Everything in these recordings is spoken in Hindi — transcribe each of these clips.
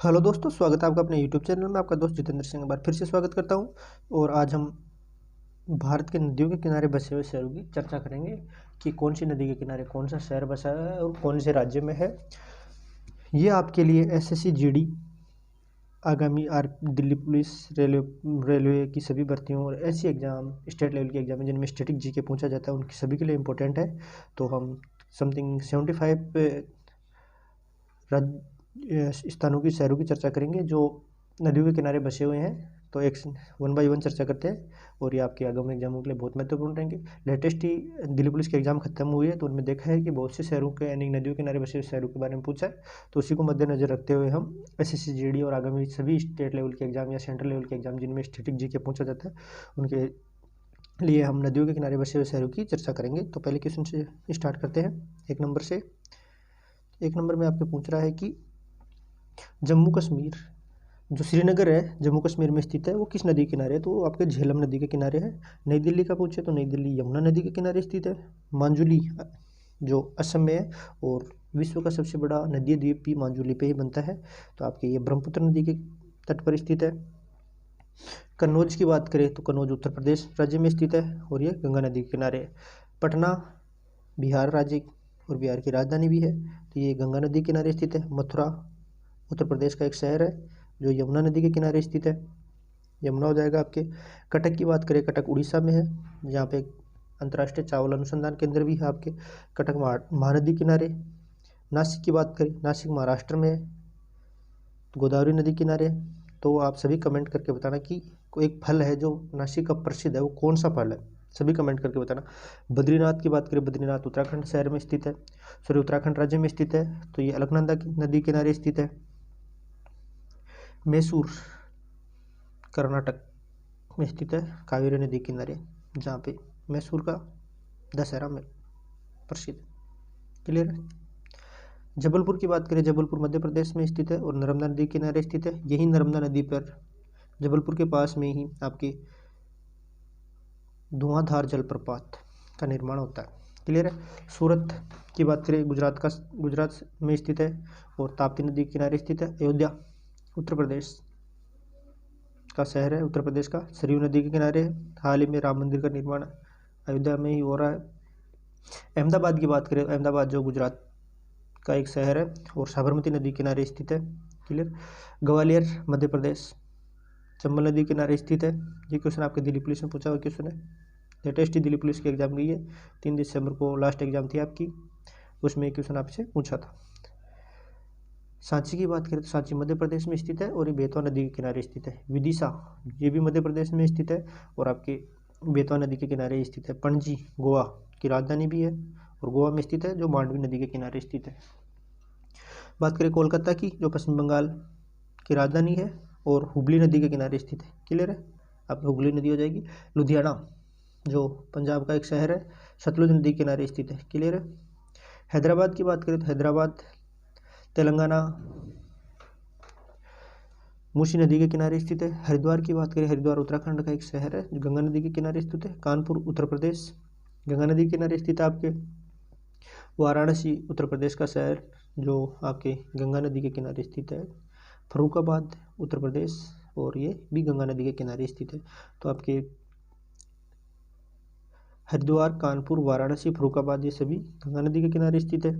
हेलो दोस्तों, स्वागत है आपका अपने यूट्यूब चैनल में। आपका दोस्त जितेंद्र सिंह एक बार फिर से स्वागत करता हूं। और आज हम भारत के नदियों के किनारे बसे हुए शहरों की चर्चा करेंगे कि कौन सी नदी के किनारे कौन सा शहर बसा है और कौन से राज्य में है। ये आपके लिए एसएससी जीडी, आगामी दिल्ली पुलिस, रेलवे की सभी भर्तियों और ऐसी एग्ज़ाम, स्टेट लेवल के एग्जाम जिनमें स्टैटिक जीके पूछा जाता है, उनकी सभी के लिए इम्पोर्टेंट है। तो हम समथिंग 75 स्थानों की शहरों की चर्चा करेंगे जो नदियों के किनारे बसे हुए हैं। तो एक 1 बाय 1 चर्चा करते हैं और ये आपके आगामी एग्जामों के लिए बहुत महत्वपूर्ण रहेंगे। लेटेस्ट ही दिल्ली पुलिस के एग्जाम खत्म हुई है, तो उनमें देखा है कि बहुत से शहरों के यानी नदियों के किनारे बसे हुए शहरों के बारे में पूछा है। तो उसी को मद्देनजर रखते हुए हम एसएससी जीडी और आगामी सभी स्टेट लेवल के एग्जाम या सेंट्रल लेवल के एग्जाम जिनमें स्टैटिक जीके पूछा जाता है, उनके लिए हम नदियों के किनारे बसे हुए शहरों की चर्चा करेंगे। तो पहले क्वेश्चन से स्टार्ट करते हैं। एक नंबर से, एक नंबर में आपके पूछ रहा है कि जम्मू कश्मीर, जो श्रीनगर है जम्मू कश्मीर में स्थित है, वो किस नदी के किनारे है? तो वो आपके झेलम नदी के किनारे है। नई दिल्ली का पूछे तो नई दिल्ली यमुना नदी के किनारे स्थित है। मांजुली जो असम में है और विश्व का सबसे बड़ा नदी द्वीप भी मांजुली पे ही बनता है। तो आपके ये ब्रह्मपुत्र नदी के तट पर स्थित है। कन्नौज की बात करें तो कन्नौज उत्तर प्रदेश राज्य में स्थित है और ये गंगा नदी के किनारे है। पटना बिहार राज्य और बिहार की राजधानी भी है, तो ये गंगा नदी के किनारे स्थित है। मथुरा उत्तर प्रदेश का एक शहर है जो यमुना नदी के किनारे स्थित है, यमुना हो जाएगा आपके। कटक की बात करें, कटक उड़ीसा में है, जहाँ पे अंतर्राष्ट्रीय चावल अनुसंधान केंद्र भी है आपके कटक महानदी किनारे। नासिक की बात करें, नासिक महाराष्ट्र में है, गोदावरी नदी किनारे। तो आप सभी कमेंट करके बताना कि कोई एक फल है जो नासिक का प्रसिद्ध है, वो कौन सा फल है, सभी कमेंट करके बताना। बद्रीनाथ की बात करें, बद्रीनाथ उत्तराखंड शहर में स्थित है, सॉरी उत्तराखंड राज्य में स्थित है, तो ये अलकनंदा नदी किनारे स्थित है। मैसूर कर्नाटक में स्थित है, कावेरी नदी किनारे, जहाँ पे मैसूर का दशहरा में प्रसिद्ध। क्लियर है। जबलपुर की बात करें, जबलपुर मध्य प्रदेश में स्थित है और नर्मदा नदी के किनारे स्थित है। यही नर्मदा नदी पर जबलपुर के पास में ही आपके धुआंधार जलप्रपात का निर्माण होता है। क्लियर है। सूरत की बात करें, गुजरात में स्थित है और ताप्ती नदी के किनारे स्थित है। अयोध्या उत्तर प्रदेश का शहर है, उत्तर प्रदेश का, सरयू नदी के किनारे है। हाल ही में राम मंदिर का निर्माण अयोध्या में ही हो रहा है। अहमदाबाद की बात करें, अहमदाबाद जो गुजरात का एक शहर है और साबरमती नदी के किनारे स्थित है। क्लियर। ग्वालियर मध्य प्रदेश, चंबल नदी के किनारे स्थित है। ये क्वेश्चन आपके दिल्ली पुलिस में पूछा हुआ क्वेश्चन है, लेटेस्ट ही दिल्ली पुलिस की एग्जाम गई है, 3 दिसंबर को लास्ट एग्जाम थी आपकी, उसमें क्वेश्चन आपसे पूछा था। सांची की बात करें तो सांची मध्य प्रदेश में स्थित है और ये बेतवा नदी के किनारे स्थित है। विदिशा ये भी मध्य प्रदेश में स्थित है और आपके बेतवा नदी के किनारे स्थित है। पणजी गोवा की राजधानी भी है और गोवा में स्थित है, जो मांडवी नदी के किनारे स्थित है। बात करें कोलकाता की, जो पश्चिम बंगाल की राजधानी है और हुगली नदी के किनारे स्थित है। क्लियर है, आपकी हुगली नदी हो जाएगी। लुधियाना जो पंजाब का एक शहर है, सतलुज नदी के किनारे स्थित है। क्लियर है। हैदराबाद की बात करें तो हैदराबाद तेलंगाना मूसी नदी के किनारे स्थित है। हरिद्वार की बात करें, हरिद्वार उत्तराखंड का एक शहर है जो गंगा नदी के किनारे स्थित है। कानपुर उत्तर प्रदेश गंगा नदी के किनारे स्थित है आपके। वाराणसी उत्तर प्रदेश का शहर जो आपके गंगा नदी के किनारे स्थित है। फर्रुखाबाद उत्तर प्रदेश और ये भी गंगा नदी के किनारे स्थित है। तो आपके हरिद्वार, कानपुर, वाराणसी, फर्रुखाबाद ये सभी गंगा नदी के किनारे स्थित है।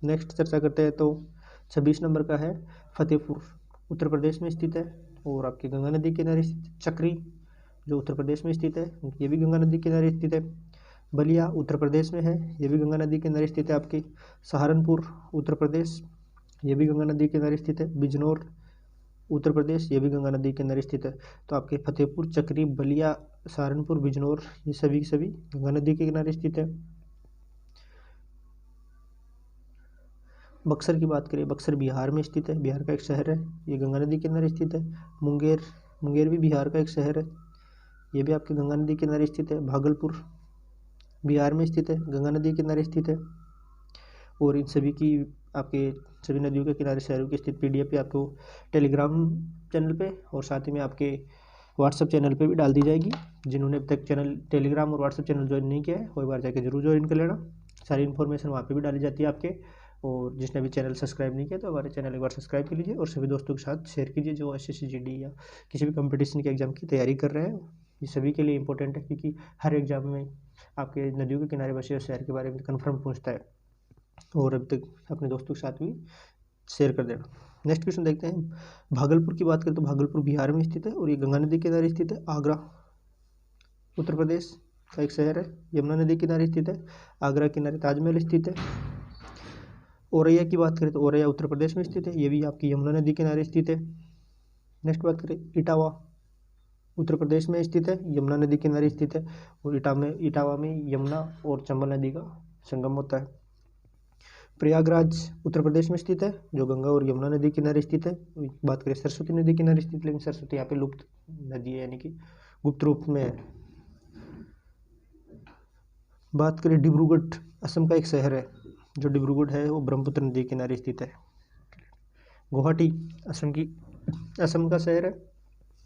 नेक्स्ट चर्चा करते हैं तो 26 नंबर का है फतेहपुर, उत्तर प्रदेश में स्थित है और आपके गंगा नदी के किनारे स्थित। चक्री जो उत्तर प्रदेश में स्थित है, ये भी गंगा नदी के किनारे स्थित है। बलिया उत्तर प्रदेश में है, ये भी गंगा नदी के किनारे स्थित है आपके। सहारनपुर उत्तर प्रदेश, ये भी गंगा नदी के किनारे स्थित है। बिजनौर उत्तर प्रदेश, ये भी गंगा नदी के किनारे स्थित है। तो आपके फतेहपुर, चक्री, बलिया, सहारनपुर, बिजनौर ये सभी के सभी गंगा नदी के किनारे स्थित है। बक्सर की बात करें, बक्सर बिहार में स्थित है, बिहार का एक शहर है, ये गंगा नदी के किनारे स्थित है। मुंगेर भी बिहार का एक शहर है, ये भी आपके गंगा नदी के किनारे स्थित है। भागलपुर बिहार में स्थित है, गंगा नदी के किनारे स्थित है। और इन सभी की आपके सभी नदियों के किनारे शहरों की स्थित PDF आपको टेलीग्राम चैनल पे और साथ ही में आपके व्हाट्सअप चैनल पे भी डाल दी जाएगी। जिन्होंने अब तक टेलीग्राम और व्हाट्सअप चैनल ज्वाइन नहीं किया है वो एक बार जाके जरूर ज्वाइन कर लेना। सारी इन्फॉर्मेशन वहाँ पे भी डाली जाती है आपके और जिसने अभी चैनल सब्सक्राइब नहीं किया तो हमारे चैनल एक बार सब्सक्राइब कर लीजिए और सभी दोस्तों के साथ शेयर कीजिए जो SSC GD या किसी भी कंपटीशन के एग्ज़ाम की तैयारी कर रहे हैं। ये सभी के लिए इंपॉर्टेंट है क्योंकि हर एग्ज़ाम में आपके नदियों के किनारे बसे शहर के बारे में कन्फर्म पूछता है, और अब तक अपने दोस्तों के साथ भी शेयर कर देना। नेक्स्ट क्वेश्चन देखते हैं। भागलपुर की बात करें तो भागलपुर बिहार में स्थित है और ये गंगा नदी के किनारे स्थित है। आगरा उत्तर प्रदेश का एक शहर है, यमुना नदी किनारे स्थित है। आगरा किनारे ताजमहल स्थित है। औरैया की बात करें तो औरैया उत्तर प्रदेश में स्थित है, ये भी आपकी यमुना नदी किनारे स्थित है। नेक्स्ट बात करें इटावा उत्तर प्रदेश में स्थित है, यमुना नदी किनारे स्थित है, और इटावा में यमुना और चंबल नदी का संगम होता है। प्रयागराज उत्तर प्रदेश में स्थित है, जो गंगा और यमुना नदी किनारे स्थित है। बात करें सरस्वती नदी किनारे स्थित, लेकिन सरस्वती यहाँ पे लुप्त नदी है, यानी कि गुप्त रूप में है। बात करें डिब्रूगढ़ असम का एक शहर है, जो डिब्रूगढ़ है वो ब्रह्मपुत्र नदी के किनारे स्थित है। गुवाहाटी असम का शहर है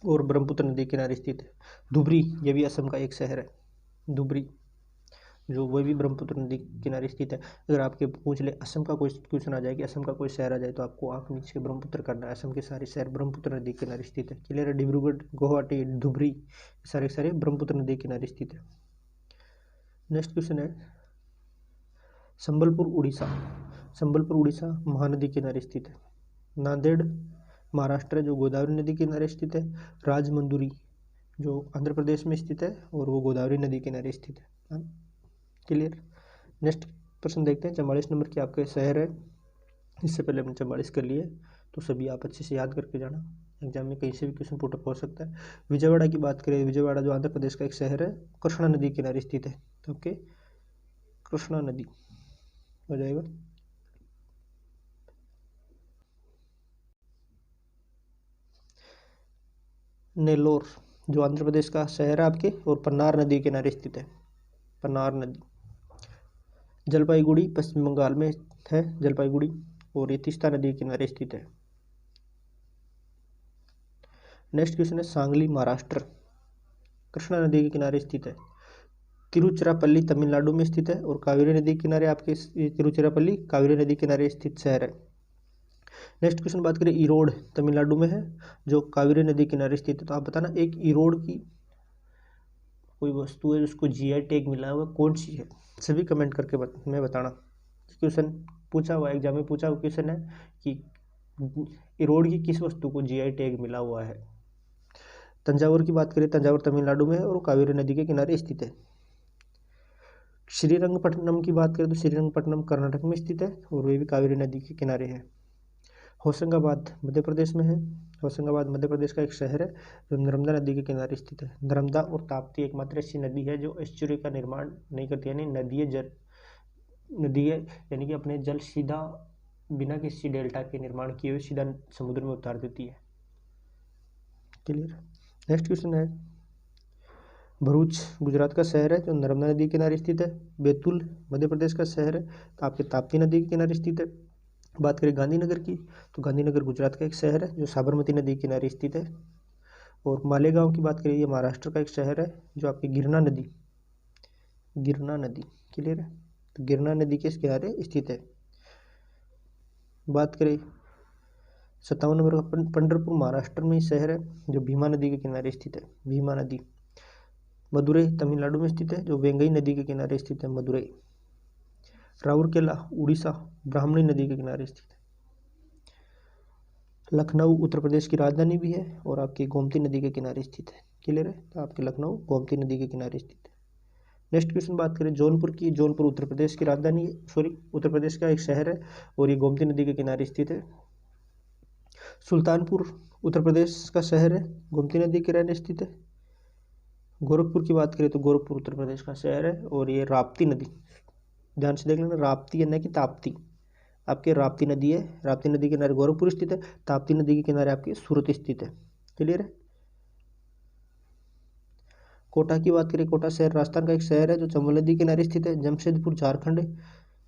और ब्रह्मपुत्र नदी के किनारे स्थित है। धुबरी ये भी असम का एक शहर है, धुबरी जो वह भी ब्रह्मपुत्र नदी के किनारे स्थित है। अगर आपके पूछ ले असम का कोई क्वेश्चन आ जाए कि असम का कोई शहर आ जाए तो आपको आँख नीचे ब्रह्मपुत्र करना है। असम के सारे शहर ब्रह्मपुत्र नदी के किनारे स्थित है। क्लियर है? डिब्रूगढ़, गुवाहाटी, धुबरी सारे ब्रह्मपुत्र नदी के किनारे स्थित है। नेक्स्ट क्वेश्चन है संबलपुर उड़ीसा महानदी के किनारे स्थित है। नांदेड़ महाराष्ट्र जो गोदावरी नदी के किनारे स्थित है। राजमंदुरी जो आंध्र प्रदेश में स्थित है और वो गोदावरी नदी के किनारे स्थित है। क्लियर? नेक्स्ट प्रश्न देखते हैं। 44 नंबर की आपके शहर है, इससे पहले हमने 44 कर लिए, तो सभी आप अच्छे से याद करके जाना, एग्जाम में कहीं से भी क्वेश्चन पुट अप हो सकता है। विजयवाड़ा की बात करें, विजयवाड़ा जो आंध्र प्रदेश का एक शहर है, कृष्णा नदी के किनारे स्थित है। तो ओके, कृष्णा नदी हो जाएगा। नेल्लोर जो आंध्र प्रदेश का शहर है आपके, और पन्नार नदी के किनारे स्थित है, पन्नार नदी। जलपाईगुड़ी पश्चिम बंगाल में है, जलपाईगुड़ी, और ये तीस्ता नदी के किनारे स्थित है। नेक्स्ट क्वेश्चन है सांगली महाराष्ट्र, कृष्णा नदी के किनारे स्थित है। तिरुचिरापल्ली तमिलनाडु में स्थित है और कावेरी नदी के किनारे आपके, तिरुचिरापल्ली कावेरी नदी के किनारे स्थित शहर है। नेक्स्ट क्वेश्चन बात करें, ईरोड तमिलनाडु में है जो कावेरी नदी के किनारे स्थित है। तो आप बताना एक ईरोड की कोई वस्तु है जिसको GI टैग मिला हुआ कौन सी है, सभी कमेंट करके मैं बताना। क्वेश्चन पूछा हुआ एग्जाम में, पूछा हुआ क्वेश्चन है कि ईरोड की किस वस्तु को GI टैग मिला हुआ है। तंजावुर की बात करें, तंजावुर तमिलनाडु में है और कावेरी नदी के किनारे स्थित है। श्रीरंगपट्टनम की बात करें तो श्रीरंगपट्टनम कर्नाटक में स्थित है और वे भी कावेरी नदी के किनारे है। होशंगाबाद मध्य प्रदेश में है, होशंगाबाद मध्य प्रदेश का एक शहर है जो नर्मदा नदी के किनारे स्थित है। नर्मदा और ताप्ती एकमात्र ऐसी नदी है जो एस्चुरी का निर्माण नहीं करती, यानी नदी है, यानी कि अपने जल सीधा बिना किसी डेल्टा के निर्माण किए हुए सीधा समुद्र में उतार देती है। क्लियर? नेक्स्ट क्वेश्चन है भरूच गुजरात का शहर है जो नर्मदा नदी के किनारे स्थित है। बैतूल मध्य प्रदेश का शहर है, तो आपके ताप्ती नदी के किनारे स्थित है। बात करें गांधीनगर की, तो गांधीनगर गुजरात का एक शहर है जो साबरमती नदी के किनारे स्थित है। और मालेगांव की बात करें, ये महाराष्ट्र का एक शहर है जो आपकी गिरना नदी क्लियर है, तो गिरना नदी के किनारे स्थित है। बात करें 57 नंबर का पंढरपुर महाराष्ट्र में शहर है जो भीमा नदी के किनारे स्थित है, भीमा नदी। मदुरई तमिलनाडु में स्थित है जो वेंगई नदी के किनारे स्थित है, मदुरई। राउरकेला उड़ीसा ब्राह्मणी नदी के किनारे स्थित है। लखनऊ उत्तर प्रदेश की राजधानी भी है और आपकी गोमती नदी के किनारे स्थित है। क्लियर है? तो आपके लखनऊ गोमती नदी के किनारे स्थित है। नेक्स्ट क्वेश्चन बात करें जौनपुर की, जौनपुर उत्तर प्रदेश की राजधानी है, उत्तर प्रदेश का एक शहर है और ये गोमती नदी के किनारे स्थित है। सुल्तानपुर उत्तर प्रदेश का शहर है, गोमती नदी के किनारे स्थित है। गोरखपुर की बात करें तो गोरखपुर उत्तर प्रदेश का शहर है और ये राप्ती नदी, ध्यान से देख लेना, राप्ती है न कि ताप्ती, आपके राप्ती नदी है, राप्ती नदी के किनारे गोरखपुर स्थित है, ताप्ती नदी के किनारे आपके सूरत स्थित है। क्लियर है? कोटा की बात करें, कोटा शहर राजस्थान का एक शहर है जो चंबल नदी के किनारे स्थित है। जमशेदपुर झारखंड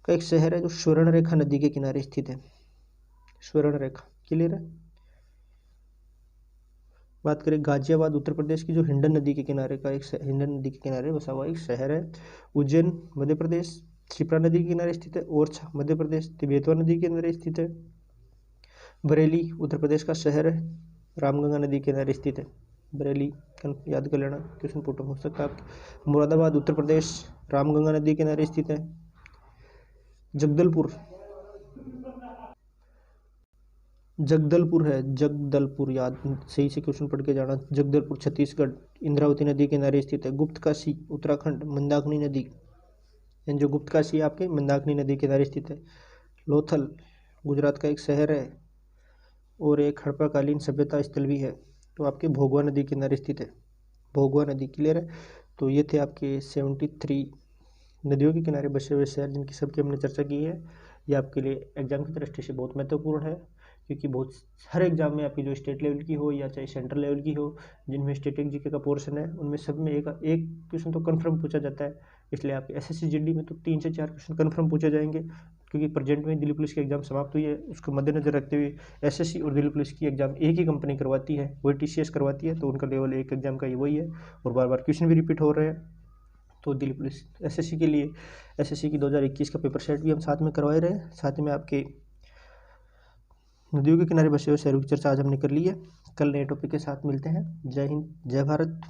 का एक शहर है जो स्वर्ण रेखा नदी के किनारे स्थित है, स्वर्ण रेखा। क्लियर है? बात करें गाजियाबाद उत्तर प्रदेश की, जो हिंडन नदी के किनारे का हिंडन नदी के किनारे बसा हुआ एक शहर है। उज्जैन मध्य प्रदेश शिप्रा नदी के किनारे स्थित है। ओरछा मध्य प्रदेश, बेतवा नदी के किनारे स्थित है। बरेली उत्तर प्रदेश का शहर है, रामगंगा नदी के किनारे स्थित है। बरेली याद कर लेना, क्वेश्चन पुट हो सकता है आपके। मुरादाबाद उत्तर प्रदेश, रामगंगा नदी के किनारे स्थित है। जगदलपुर है, जगदलपुर, याद सही से क्वेश्चन पढ़ के जाना। जगदलपुर छत्तीसगढ़, इंद्रावती नदी के किनारे स्थित है। गुप्तकाशी उत्तराखंड, मंदाकिनी नदी, जो गुप्तकाशी है आपके मंदाकिनी नदी के किनारे स्थित है। लोथल गुजरात का एक शहर है और एक हड़प्पाकालीन सभ्यता स्थल भी है। तो आपके भोगवा नदी के किनारे स्थित है। भोगवा नदी क्लियर है। तो ये थे आपके 73 नदियों के किनारे बसे हुए शहर जिनकी सबकी हमने चर्चा की है। ये आपके लिए एग्जाम की दृष्टि से बहुत महत्वपूर्ण है, क्योंकि बहुत हर एग्जाम में आपकी जो स्टेट लेवल की हो या चाहे सेंट्रल लेवल की हो, जिनमें स्टैटिक जीके का पोर्शन है, उनमें सब में एक क्वेश्चन तो कन्फर्म पूछा जाता है। इसलिए आपके एसएससी जीडी में तो 3 से 4 क्वेश्चन कन्फर्म पूछे जाएंगे, क्योंकि प्रेजेंट में दिल्ली पुलिस की एग्जाम समाप्त हुई है। उसको मद्देनजर रखते हुए एसएससी और दिल्ली पुलिस की एग्जाम एक ही कंपनी करवाती है, वही टीसीएस करवाती है, तो उनका लेवल एक एग्जाम का ही वही है और बार बार क्वेश्चन भी रिपीट हो रहे हैं। तो दिल्ली पुलिस एसएससी के लिए एसएससी की 2021 का पेपर सेट भी हम साथ में करवाए रहे हैं। साथ में आपके नदियों के किनारे बसे हुए शहरों की चर्चा आज हमने कर ली है। कल नए टॉपिक के साथ मिलते हैं। जय हिंद, जय भारत।